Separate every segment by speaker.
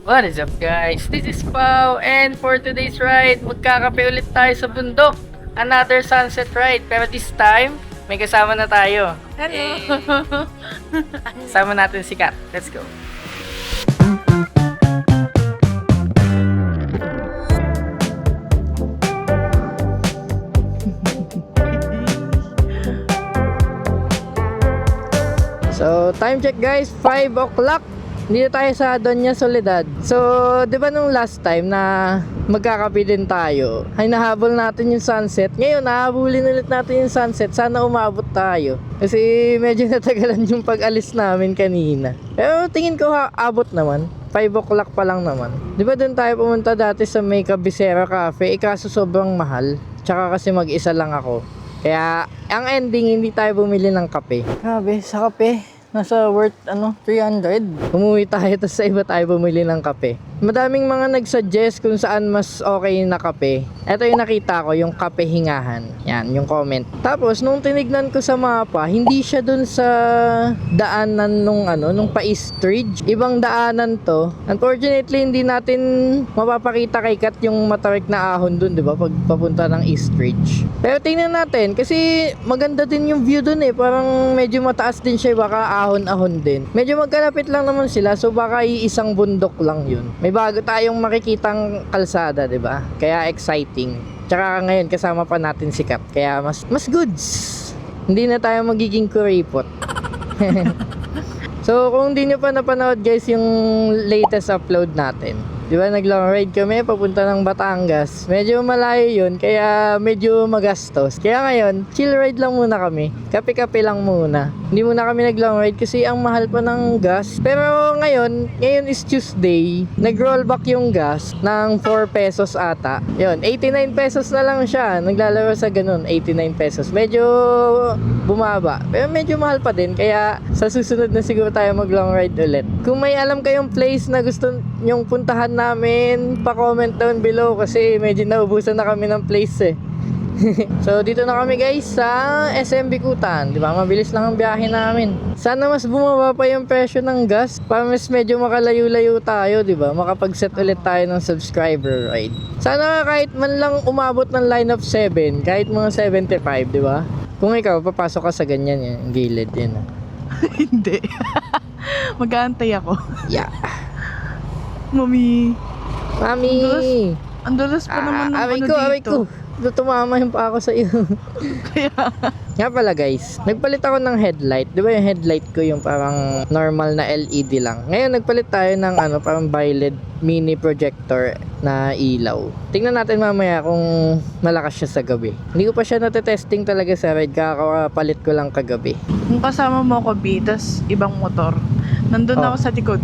Speaker 1: What is up guys? This is Pao and for today's ride, magkakape ulit tayo sa bundok. Another sunset ride pero this time, may kasama na tayo. Hello! Kasama natin si Kat. Let's go! So, time check guys, 5 o'clock. Dito tayo sa Doña Soledad. So, di ba nung last time na magkakape din tayo, ay nahabol natin yung sunset. Ngayon, nahabulin ulit natin yung sunset. Sana umabot tayo. Kasi medyo natagalan yung pag-alis namin kanina. Pero tingin ko abot naman. 5 o'clock pa lang naman. Di ba doon tayo pumunta dati sa may Cabecera Cafe? Kaso sobrang mahal. Tsaka kasi mag-isa lang ako. Kaya, ang ending, hindi tayo bumili ng kape. Grabe, sa kape, nasa worth, 300. Umuwi tayo, tapos sa iba tayo bumili ng kape. Madaming mga nag-suggest kung saan mas okay na kape. Ito yung nakita ko, yung kape hingahan. Yan, yung comment. Tapos, nung tinignan ko sa mapa, hindi siya dun sa daanan nung pa-East Ridge. Ibang daanan to. Unfortunately, hindi natin mapapakita kay Kat yung matarik na ahon dun, di ba? Pag papunta ng East Ridge. Pero tingnan natin, kasi maganda din yung view dun eh. Parang medyo mataas din siya, baka ahon-ahon din. Medyo magkalapit lang naman sila, so baka iisang bundok lang yun. May bago tayong makikitang kalsada, 'di ba? Kaya exciting. Tsaka ngayon kasama pa natin si Kat. Kaya mas goods. Hindi na tayo magiging kuripot. So, kung hindi nyo pa napanood guys yung latest upload natin. Di ba nag-long ride kami papunta ng Batangas. Medyo malayo yun, kaya medyo magastos. Kaya ngayon, chill ride lang muna kami. Kape-kape lang muna. Hindi muna kami nag-long ride kasi ang mahal pa ng gas. Pero ngayon is Tuesday. Nag-roll back yung gas ng 4 pesos ata. Yun, 89 pesos na lang siya. Naglalaro sa ganun, 89 pesos. Medyo bumaba. Pero medyo mahal pa din. Kaya sa susunod na siguro tayo mag-long ride ulit. Kung may alam kayong place na gusto nyong puntahan namin, pa-comment down below kasi medyo naubusan na kami ng place eh. So dito na kami guys sa SM Bikutan, di ba? Mabilis lang ang biyahe namin. Sana mas bumaba pa yung presyo ng gas para mas medyo makalayo-layo tayo, di ba? Makapag-set ulit tayo ng subscriber ride. Sana kahit man lang umabot ng line of 7, kahit mga 75, di ba? Kung ikaw papasok ka sa ganyan yung gilid din.
Speaker 2: Hindi. Mag-aantay ako.
Speaker 1: Yeah.
Speaker 2: Mami.
Speaker 1: Mami.
Speaker 2: Ang dulas pa naman ng
Speaker 1: aray
Speaker 2: dito.
Speaker 1: ko. Tumama yung pa ako sa iyo.
Speaker 2: Kaya,
Speaker 1: Nga pala guys, nagpalit ako ng headlight. Di ba yung headlight ko yung parang normal na LED lang. Ngayon nagpalit tayo ng parang bi-LED mini projector na ilaw. Tingnan natin mamaya kung malakas siya sa gabi. Hindi ko pa siya natetesting talaga sa ride. Kakapalit ko lang kagabi.
Speaker 2: kung kasama mo ako, tas ibang motor. Nandun ako sa likod.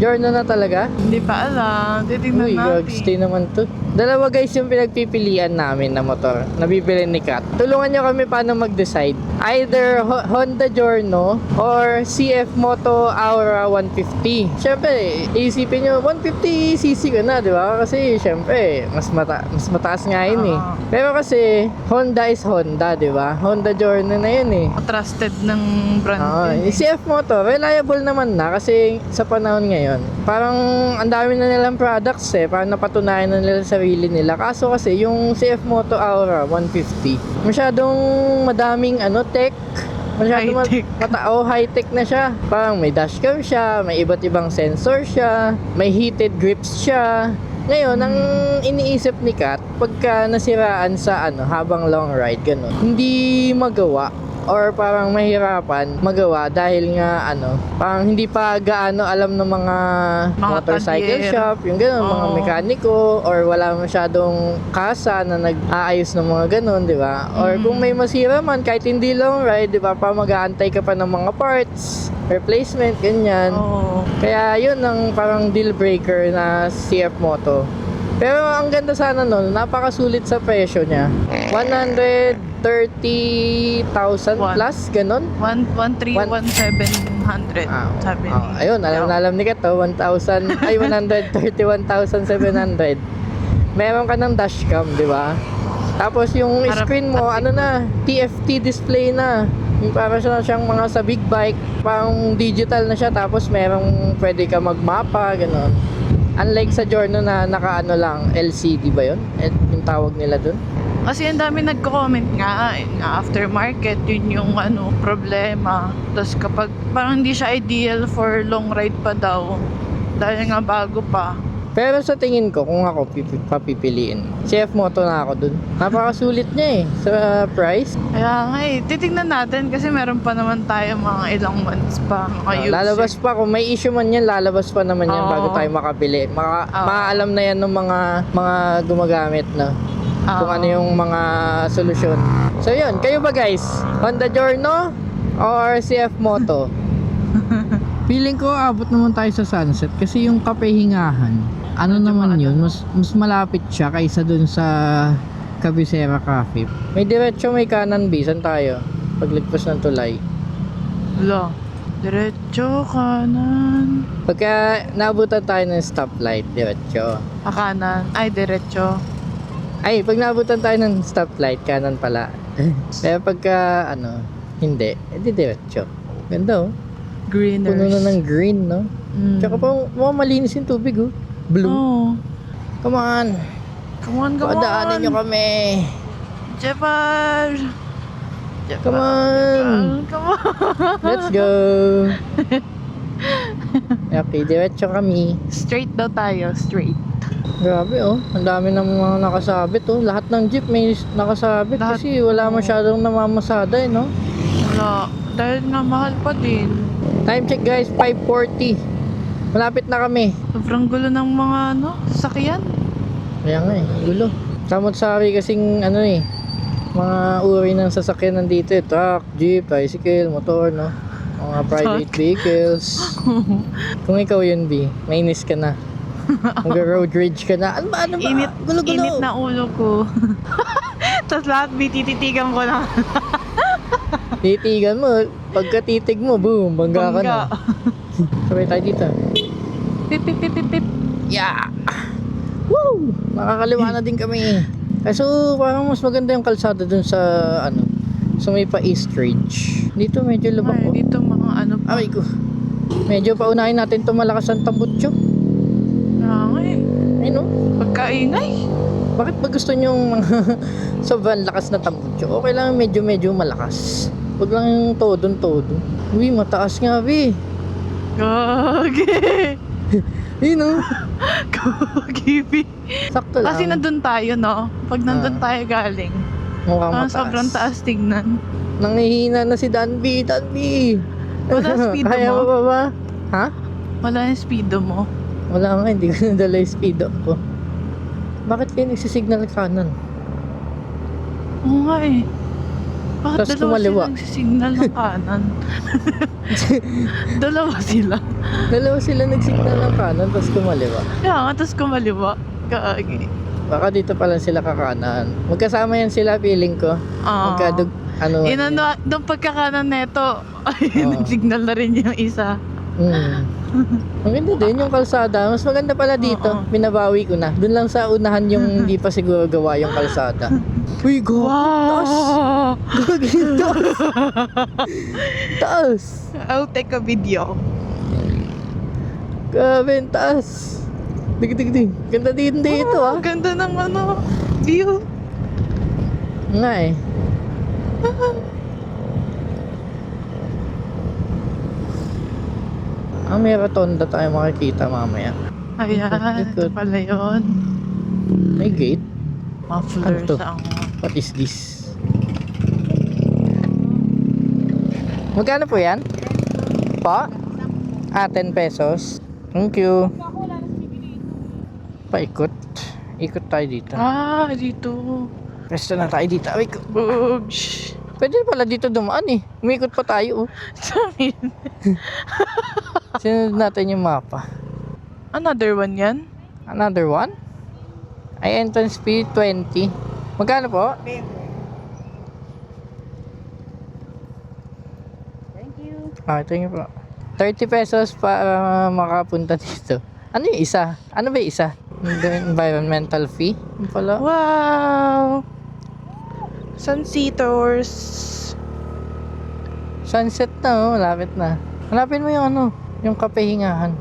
Speaker 1: Jorno na talaga?
Speaker 2: Hindi pa alam. Titignan
Speaker 1: Uy,
Speaker 2: natin.
Speaker 1: gagstay naman to. Dalawa guys yung pinagpipilian namin na motor. Nabibili ni Kat. Tulungan nyo kami paano mag-decide. Either Honda Giorno or CF Moto Aura 150. Siyempre, isipin nyo, 150cc ka na, di ba? Kasi siyempre, mas mataas nga yun eh. Pero kasi, Honda is Honda, di ba? Honda Giorno na yun eh.
Speaker 2: Trusted ng brand. yun
Speaker 1: Yung CF Moto, reliable naman na kasi sa panahon ngayon, parang ang dami na nilang products eh, parang napatunayan na nila sa sarili nila. Kaso kasi yung CF Moto Aura 150, masyadong madaming tech, masyadong
Speaker 2: High-tech.
Speaker 1: high-tech na siya. Parang may dashcam siya, may iba't ibang sensor siya, may heated grips siya. Ngayon, ang iniisip ni Kat, pagka nasiraan sa habang long ride, ganun, hindi magawa or parang mahirapan magawa dahil nga parang hindi pa gaano alam ng mga motorcycle
Speaker 2: talyer.
Speaker 1: shop, yung gano'n, mga
Speaker 2: Oo.
Speaker 1: mekaniko, or wala masyadong kasa na nag-aayos ng mga gano'n, di ba? Or kung may masira man, kahit hindi long ride, di ba, pa mag-aantay ka pa ng mga parts, replacement, ganyan.
Speaker 2: Oo.
Speaker 1: Kaya yun ang parang deal breaker na CF Moto. Pero ang ganda sana nun, napakasulit sa presyo niya. 130,000
Speaker 2: One.
Speaker 1: plus, ganun.
Speaker 2: 131,700. Sabi ni
Speaker 1: Ayun, alam ni Kat, 131,700. Meron ka ng dashcam, di ba? Tapos yung
Speaker 2: Harap
Speaker 1: screen mo,
Speaker 2: at
Speaker 1: TFT display na. Yung para siyang mga sa big bike, parang digital na siya, tapos merong pwede ka magmapa, gano'n. Unlike sa Giorno na nakaano lang, LCD ba yun? Yung tawag nila dun?
Speaker 2: Kasi ang dami nagko-comment nga, aftermarket, yun yung problema. Tapos kapag parang hindi siya ideal for long ride pa daw, dahil nga bago pa.
Speaker 1: Pero sa tingin ko, kung ako papipiliin, CF Moto na ako dun. Napakasulit niya sa price.
Speaker 2: Kaya nga titignan natin kasi meron pa naman tayo mga ilang months pa makayuse.
Speaker 1: Lalabas pa, kung may issue man yan, lalabas pa naman yan bago tayo makabili. Maaalam na yan ng mga gumagamit na. Kung ano yung mga solusyon. So yun, kayo ba guys? Honda Giorno or CF Moto? Feeling ko abot naman tayo sa Sunset kasi yung Kapehingahan, ano naman yun, mas malapit siya kaysa dun sa Cabecera Cafe. May diretso, may kanan, bisan tayo paglagpas ng tulay.
Speaker 2: Wala. Diretso, kanan.
Speaker 1: Pagka naabutan tayo ng stoplight, diretso.
Speaker 2: Kanan. Ay, diretso.
Speaker 1: Ay, pag naabutan tayo ng stoplight, kanan pala. Pero pagka, hindi, edi diretso. Ganda, oh.
Speaker 2: Greeners.
Speaker 1: Puno na ng green, no? Tsaka pa, malinis yung tubig, oh. Blue.
Speaker 2: Oh.
Speaker 1: Come on.
Speaker 2: Come on, come
Speaker 1: Padaanin nyo
Speaker 2: on.
Speaker 1: kami.
Speaker 2: Jepar.
Speaker 1: Come on.
Speaker 2: Come on.
Speaker 1: Let's go. Okay, diretso kami.
Speaker 2: Straight daw tayo, straight.
Speaker 1: Grabe, oh. Ang dami ng mga nakasabit, oh. Lahat ng jeep may nakasabit
Speaker 2: Lahat,
Speaker 1: kasi wala masyadong namamasada, no?
Speaker 2: Wala. Dahil nga mahal pa din.
Speaker 1: Time check, guys. 5:40. Malapit na kami.
Speaker 2: Sobrang gulo ng mga sasakyan.
Speaker 1: Kaya nga, gulo. Samot-sari kasing, mga uri ng sasakyan nandito. Truck, jeep, bicycle, motor, no? Mga private vehicles. Kung ikaw yun, B, mainis ka na. Mag-road rage ka na. Ano ba? Gulo-gulo.
Speaker 2: Init na ulo ko. Tapos lahat bitititigan ko lang.
Speaker 1: Titigan mo. Pagkatitig mo, boom, bangga ka na. Sabay tayo dito.
Speaker 2: Pip, pip, pip, pip, pip.
Speaker 1: Yeah! Woo! Nakakaliwa na din kami. So, parang mas maganda yung kalsada dun sa, sa may pa-East Ridge. Dito medyo lubak
Speaker 2: Ay,
Speaker 1: ko.
Speaker 2: dito mga pa.
Speaker 1: Aray ko. Medyo paunahin natin ito malakas ang tambutso.
Speaker 2: Ay,
Speaker 1: Ay, no?
Speaker 2: pagkaingay.
Speaker 1: Bakit ba gusto nyo sobrang lakas na tambutso? Okay lang medyo malakas. Huwag lang yung todo. Uy, mataas nga, B.
Speaker 2: Gagi.
Speaker 1: Yun, no?
Speaker 2: Gagi, B.
Speaker 1: Sakto lang.
Speaker 2: Kasi nandun tayo, no? Pag nandun tayo galing.
Speaker 1: Mukhang
Speaker 2: Parang
Speaker 1: mataas.
Speaker 2: sobrang taas tignan.
Speaker 1: Nangihina na si Danby.
Speaker 2: Wala speedo
Speaker 1: Kaya
Speaker 2: mo?
Speaker 1: mo ba? Ha?
Speaker 2: Wala yung speedo mo.
Speaker 1: Wala nga, hindi ko nadala yung speedo ko. Bakit kayo nagsisignal kanan?
Speaker 2: Oo nga eh. Bakit
Speaker 1: Tas
Speaker 2: dalawa
Speaker 1: kumaliwa.
Speaker 2: sila nagsisignal ng kanan? Dalawa sila.
Speaker 1: Dalawa sila nagsignal ng kanan, tapos kumaliwa.
Speaker 2: Kaya nga, tapos kumaliwa. Gagi.
Speaker 1: Baka dito pala sila kakanan. Magkasama yan sila, feeling ko. Magkadug,
Speaker 2: Doon pagkakanan neto, ay, nagsignal na rin yung isa.
Speaker 1: Maganda din yung kalsada. Mas maganda pala dito.
Speaker 2: Oo.
Speaker 1: Binabawi ko na. Doon lang sa unahan yung hindi pa siguro gawa yung kalsada. Uy, go! Taas!
Speaker 2: Wow!
Speaker 1: Gagi, taas! Taas!
Speaker 2: I'll take a video.
Speaker 1: Grabe, taas! Dig. Ganda din dito, ah.
Speaker 2: Ganda ng view.
Speaker 1: Nga eh. May rotonda tayo makikita mamaya.
Speaker 2: Ayan, ito pala yun.
Speaker 1: May gate?
Speaker 2: Mufflers
Speaker 1: Ano to?
Speaker 2: ang...
Speaker 1: What is this? Magkano po yan? Pa? 10 pesos. Thank you. Paikot. Ikot tayo dito.
Speaker 2: Dito.
Speaker 1: Pwesto na tayo dito. Ay,
Speaker 2: Bugs.
Speaker 1: pwede pala dito dumaan eh. Umikot pa tayo, oh.
Speaker 2: Samin.
Speaker 1: Sinunod natin yung mapa.
Speaker 2: Another one yan?
Speaker 1: Another one? Ay, entrance fee 20. Magkano po?
Speaker 2: Thank you.
Speaker 1: Thank you po. 30 pesos para makapunta dito. Ano yung isa? Ano ba yung isa? Environmental fee? Yung pala.
Speaker 2: Wow! Sunseaters.
Speaker 1: Sunset na oh, malapit na. Hanapin mo yung ano, yung kapehingahan.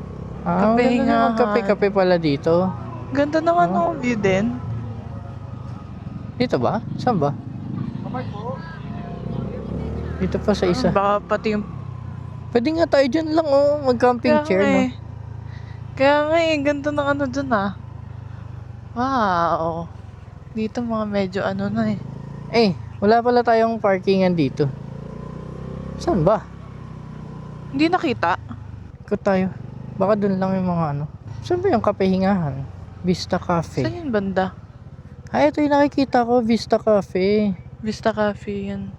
Speaker 1: Ah,
Speaker 2: Kapehingahan.
Speaker 1: Kape-kape pala dito.
Speaker 2: Ganda naman ng view din.
Speaker 1: Dito ba? Saan ba? Dito pa sa isa.
Speaker 2: Baka pati yung...
Speaker 1: Pwede nga tayo dyan lang oh, mag-camping
Speaker 2: Kaya
Speaker 1: chair
Speaker 2: nga
Speaker 1: no.
Speaker 2: eh. Kaya nga eh, ganda ng ano dun ah. Wow. Dito mga medyo ano na eh.
Speaker 1: Eh, wala pala tayong parkingan dito. Saan ba?
Speaker 2: Hindi nakita.
Speaker 1: Ikot tayo. Baka dun lang yung mga ano. Saan ba yung kapehingahan? Vista Cafe.
Speaker 2: Saan yung banda?
Speaker 1: Ay, ito yung nakikita ko, Vista Cafe.
Speaker 2: Vista Cafe yan.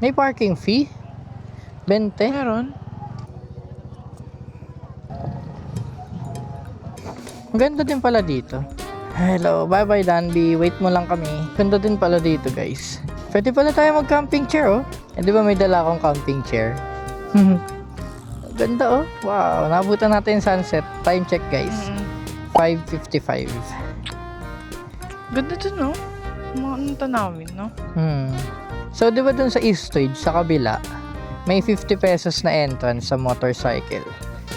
Speaker 1: May parking fee? 20?
Speaker 2: Meron?
Speaker 1: Ang ganda din pala dito. Hello, bye-bye Danby. Wait mo lang kami. Ganda din pala dito guys. Pwede pala tayo mag-camping chair oh. Eh di ba may dala akong camping chair? Ganda oh. Wow, nabutan natin yung sunset. Time check guys. 5:55.
Speaker 2: Ganda dun no? Mga anong tanawin no?
Speaker 1: So, di ba dun sa East Stage, sa kabila, may 50 pesos na entrance sa motorcycle.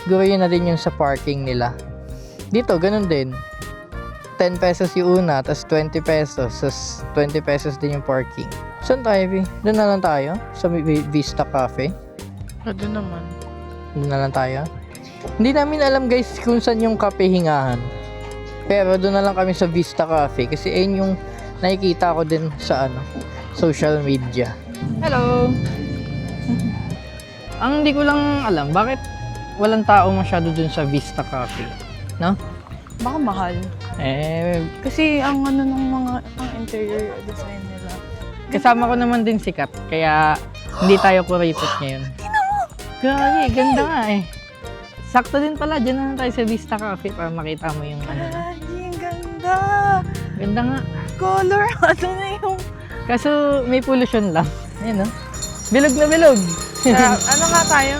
Speaker 1: Siguro yun na din yung sa parking nila. Dito, ganun din. 10 pesos yung una, tas 20 pesos, tas 20 pesos din yung parking. Saan tayo, B? Doon na lang tayo? Sa Vista Cafe?
Speaker 2: Ganda naman.
Speaker 1: Doon na lang tayo? Hindi namin alam guys kung saan yung kapehingahan. Pero doon na lang kami sa Vista Cafe kasi ayun yung nakikita ko din sa ano, social media. Hello! Ang hindi ko lang alam, bakit walang tao masyado dun sa Vista Cafe? No?
Speaker 2: Baka mahal.
Speaker 1: Eh,
Speaker 2: Kasi ang ano ng mga ang interior design nila.
Speaker 1: kasama ko naman din si Kat, kaya hindi tayo kuripot ngayon. Grabe, ganda nga eh. Sakto din pala, dyan na lang tayo sa Vista Cafe para makita mo yung ano na.
Speaker 2: Ay, ang ganda!
Speaker 1: Ganda nga.
Speaker 2: Color, ano na yung...
Speaker 1: Kaso may pollution lang. Ayun no? Bilog na bilog.
Speaker 2: ano nga tayo?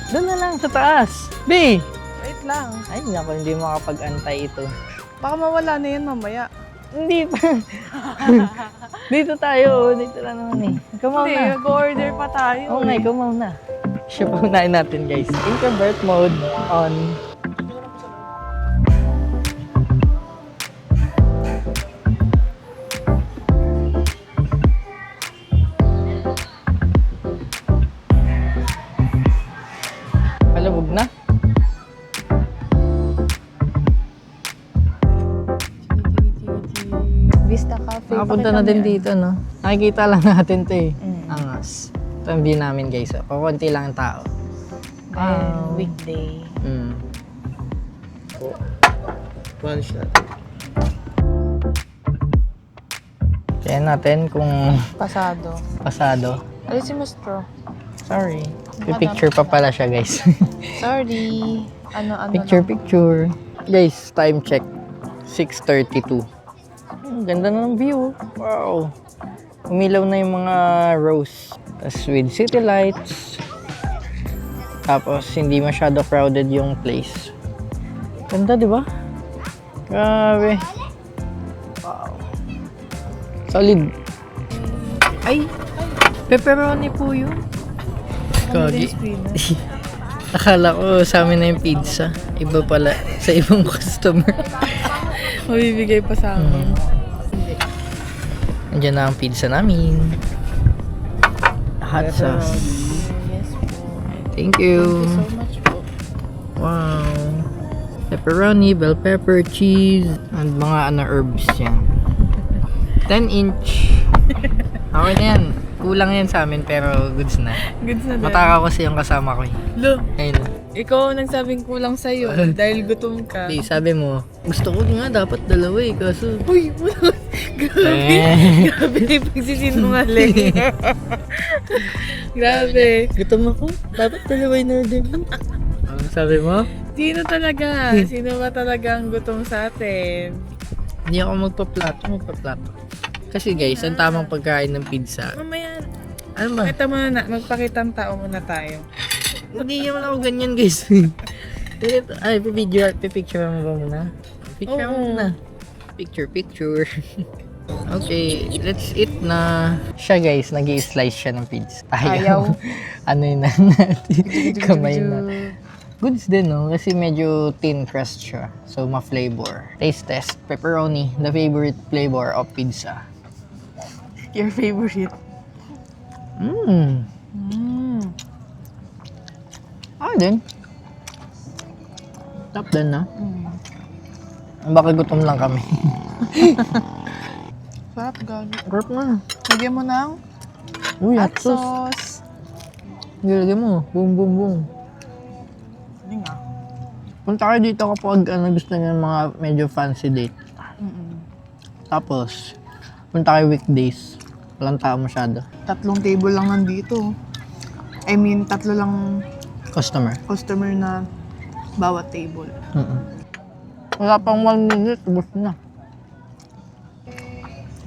Speaker 1: Doon na lang sa taas. B!
Speaker 2: Wait lang.
Speaker 1: Ay, naku, hindi makapag-antay ito.
Speaker 2: Baka mawala na yan mamaya.
Speaker 1: Hindi pa. Dito tayo. Dito lang naman eh. Ikaw
Speaker 2: Hindi,
Speaker 1: na.
Speaker 2: mag-order pa tayo.
Speaker 1: Oo nga, ikaw na. Siya pa unahin natin guys. Introvert mode on. Palabog na.
Speaker 2: Vista Cafe.
Speaker 1: Nakapunta na din dito, no? Nakikita lang natin to eh. Angas. Ito ang view namin guys. Kukunti lang ang tao.
Speaker 2: And weekday.
Speaker 1: Punch natin. Kaya natin kung
Speaker 2: Pasado.
Speaker 1: pasado.
Speaker 2: Alisin mo straw.
Speaker 1: Sorry. Picture pa pala siya guys.
Speaker 2: Sorry. Ano
Speaker 1: Picture. Guys, time check. 6:32. Ganda na ng view. Wow. Umilaw na yung mga rows. Tapos with city lights. Tapos hindi masyado crowded yung place. Ganda, di ba? Grabe. Wow. Solid. Ay! Pepperoni po yun. Kagi. Akala ko sa amin na yung pizza. Iba pala sa ibang customer.
Speaker 2: Mabibigay pa sa amin.
Speaker 1: Andiyan na ang pizza namin. Hot sauce.
Speaker 2: Yes po.
Speaker 1: Thank you.
Speaker 2: Thank you so much po.
Speaker 1: Wow. Pepperoni, bell pepper, cheese, and mga herbs yan. 10-inch. Okay na yan. Kulang yan sa amin pero goods na.
Speaker 2: Goods na din.
Speaker 1: Matakaw kasi yung kasama ko eh.
Speaker 2: Lo,
Speaker 1: Ayun.
Speaker 2: ikaw ang nagsabing kulang sa'yo dahil gutom ka.
Speaker 1: Di, sabi mo, gusto ko nga dapat dalawa eh. Kaso,
Speaker 2: Uy, wala. Grabe. Grabe yung pagsisinungaling. Grabe.
Speaker 1: gutom ako. Dapat dalawa yung order mo. Ano sabi mo?
Speaker 2: Sino talaga? Sino ba talaga ang gutom sa atin?
Speaker 1: Hindi ako magpa-plato. Kasi guys, ang tamang pagkain ng pizza.
Speaker 2: Mamaya,
Speaker 1: Ano ba?
Speaker 2: pakita mo na, magpakitang tao muna tayo.
Speaker 1: Hindi naman ako ganyan guys. Ay, pipicture mo ba muna? Picture mo
Speaker 2: Oo.
Speaker 1: muna. Picture. Okay, let's eat na. Siya guys, nag-i-slice siya ng pizza.
Speaker 2: Ayaw.
Speaker 1: Ano yun na natin? Kamay na. Goods din, no? Kasi medyo thin crust siya. So, ma-flavor. Taste test. Pepperoni, the favorite flavor of pizza.
Speaker 2: Your favorite?
Speaker 1: Mmm. Din. Top din, na. Baka gutom lang kami.
Speaker 2: Sarap, gago.
Speaker 1: Sarap na.
Speaker 2: Lagyan mo ng
Speaker 1: Uy,
Speaker 2: hot
Speaker 1: hot sauce.
Speaker 2: sauce.
Speaker 1: Gilagay mo. Boom, boom, boom.
Speaker 2: Hindi nga.
Speaker 1: Punta kayo dito kapag gusto niyo ng mga medyo fancy date. Tapos, punta kayo weekdays. Walang tao masyado.
Speaker 2: 3 table lang nandito. I mean, 3 lang
Speaker 1: Customer.
Speaker 2: customer na bawat table.
Speaker 1: Wala pang 1 minute, ubos na.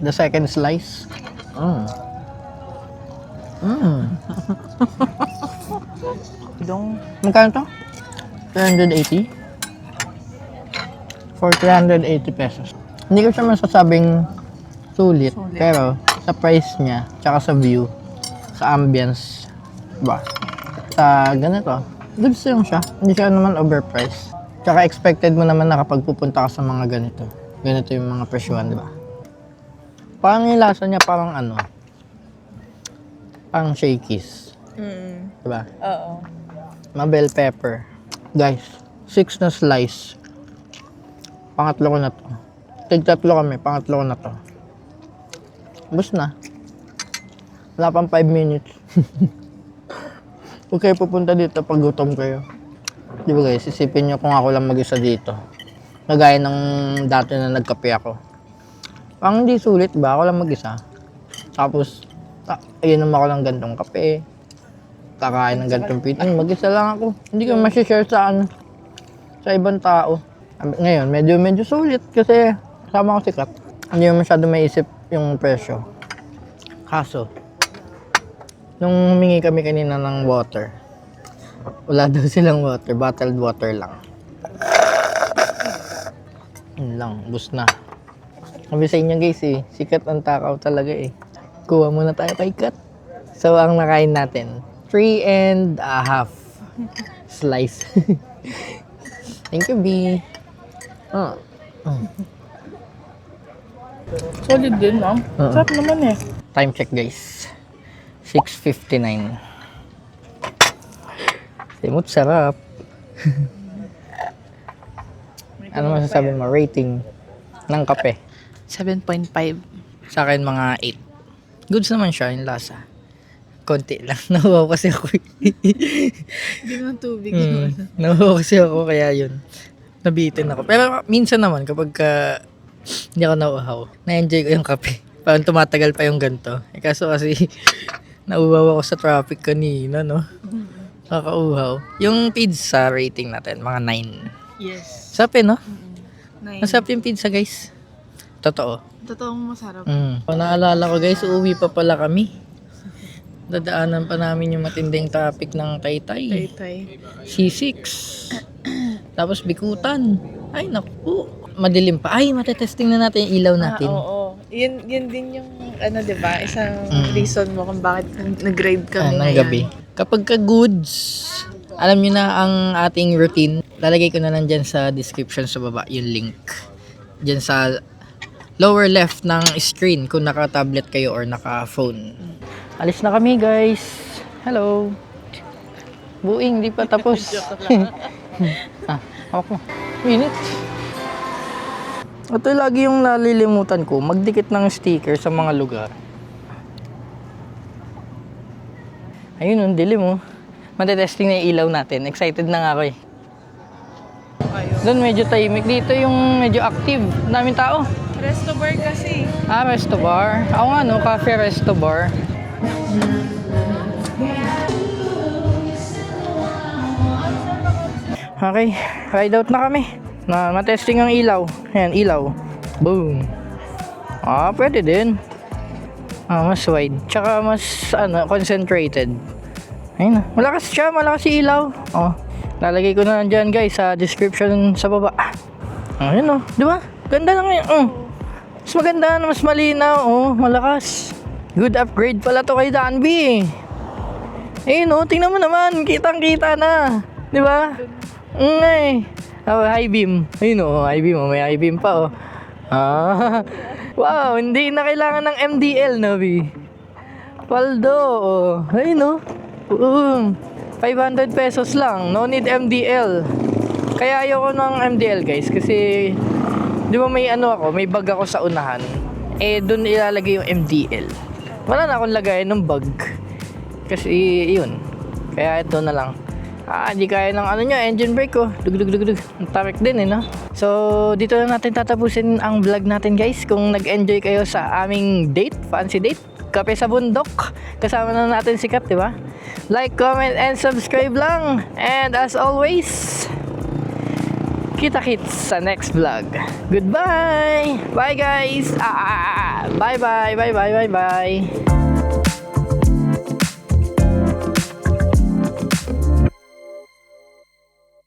Speaker 1: The second slice.
Speaker 2: Dong.
Speaker 1: Magkano to? 380? For 380 pesos. Hindi ko siya masasabing sulit, pero sa price niya, tsaka sa view, sa ambience, ba? Sa ganito, goods lang siya. Hindi siya naman overpriced. Tsaka expected mo naman na kapag pupunta ka sa mga ganito. Ganito yung mga presyuhan, di ba? Parang yung lasa niya parang ano, parang shakies. Di ba?
Speaker 2: Oo.
Speaker 1: Bell pepper. Guys, 6 na slice. Pangatlo ko na to. Tig-tatlo kami, pangatlo ko na to. Bus na. Wala pang 5 minutes. Huwag kayo pupunta dito pag gutom kayo. Di ba guys, isipin nyo kung ako lang mag-isa dito. Nagaya ng dati na nagkape ako. Parang hindi sulit ba? Ako lang mag-isa. Tapos, iinom ako ng gantong kape. Kakain ng gantong pizza. Mag-isa lang ako. Hindi ko masishare sa ano, sa ibang tao. Ngayon, medyo sulit kasi kasama ko si Kat. Hindi mo masyado maisip yung presyo. Kaso, nung humingi kami kanina ng water, wala daw silang water, bottled water lang. Yun lang, bus na. Sabi sa inyo guys sikat ang takaw talaga Kuha muna tayo kay Kat. So, ang nakain natin, 3.5 slice. Thank you, B.
Speaker 2: Solid din, no? Sarap naman
Speaker 1: Time check, guys. 6:59. Simot, sarap. Ano masasabi mo? Rating ng kape?
Speaker 2: 7.5.
Speaker 1: Sa akin, mga 8. Goods naman siya, yung lasa. Konti lang. Nawaw kasi ako.
Speaker 2: Hindi naman tubig.
Speaker 1: Nawaw kasi ako, kaya yun. Nabitin ako. Pero minsan naman, kapag hindi ako nauhaw, na-enjoy ko yung kape. Parang tumatagal pa yung ganito. Kaso kasi, nauhaw ako sa traffic kanina, no? Kakauhaw. Yung pizza rating natin, mga 9.
Speaker 2: Yes.
Speaker 1: Sapi, no?
Speaker 2: 9.
Speaker 1: Masarap yung pizza, guys. Totoo.
Speaker 2: Totoong masarap.
Speaker 1: Naalala ko, guys, uuwi pa pala kami. Dadaanan pa namin yung matinding traffic ng Taytay. C6. Tapos Bikutan. Ay, naku. Madilim pa. Ay, matetesting na natin yung ilaw natin.
Speaker 2: Oo. Yun din yung, di ba, isang reason mo kung bakit nag-ride kami
Speaker 1: Ng
Speaker 2: ngayon.
Speaker 1: gabi. Kapag ka goods, alam nyo na ang ating routine. Lalagay ko na lang dyan sa description sa baba yung link. Dyan sa lower left ng screen kung naka-tablet kayo or naka-phone. Alis na kami, guys. Hello. Buing, di pa tapos. Ako. Minute. Ito lagi yung nalilimutan ko, magdikit ng sticker sa mga lugar. Ayun, dilim oh. Matetesting na yung ilaw natin. Excited na nga ako Doon medyo tahimik. Dito yung medyo active. Daming tao.
Speaker 2: Resto bar kasi.
Speaker 1: Resto bar. Ako nga no, cafe resto bar. Okay, ride out na kami. Matesting ang ilaw. Ayan, ilaw. Boom. Pwede din. Mas wide. Tsaka mas, concentrated. Ayun na. Malakas siya, malakas si ilaw. Lalagay ko na dyan guys sa description sa baba. Ayun di ba? Ganda lang yun. Mas maganda na, mas malinaw. Oh, malakas. Good upgrade pala to kay Danby. Ayun oh, tingnan mo naman. Kitang-kita na. Di ba? Ngay. Oh, high beam. Ayun oh, high beam. Oh, may high beam pa oh. Ah. Wow, hindi na kailangan ng MDL, no, B? Paldo, oh. Ayun oh. 500 pesos lang. No need MDL. Kaya ayoko ng MDL, guys, kasi di ba may ano ako, may bag ako sa unahan. Eh doon ilalagay yung MDL. Wala na akong lagayan ng bag. Kasi yun. Kaya ito na lang. Hindi kaya ng ano niya, engine brake ko. Dug. Ang tarik din no. So dito na natin tatapusin ang vlog natin, guys. Kung nag-enjoy kayo sa aming date, fancy date, kape sa bundok, kasama na natin si Kap, di ba? Like, comment, and subscribe lang. And as always, kita-kits sa next vlog. Goodbye! Bye guys! Bye.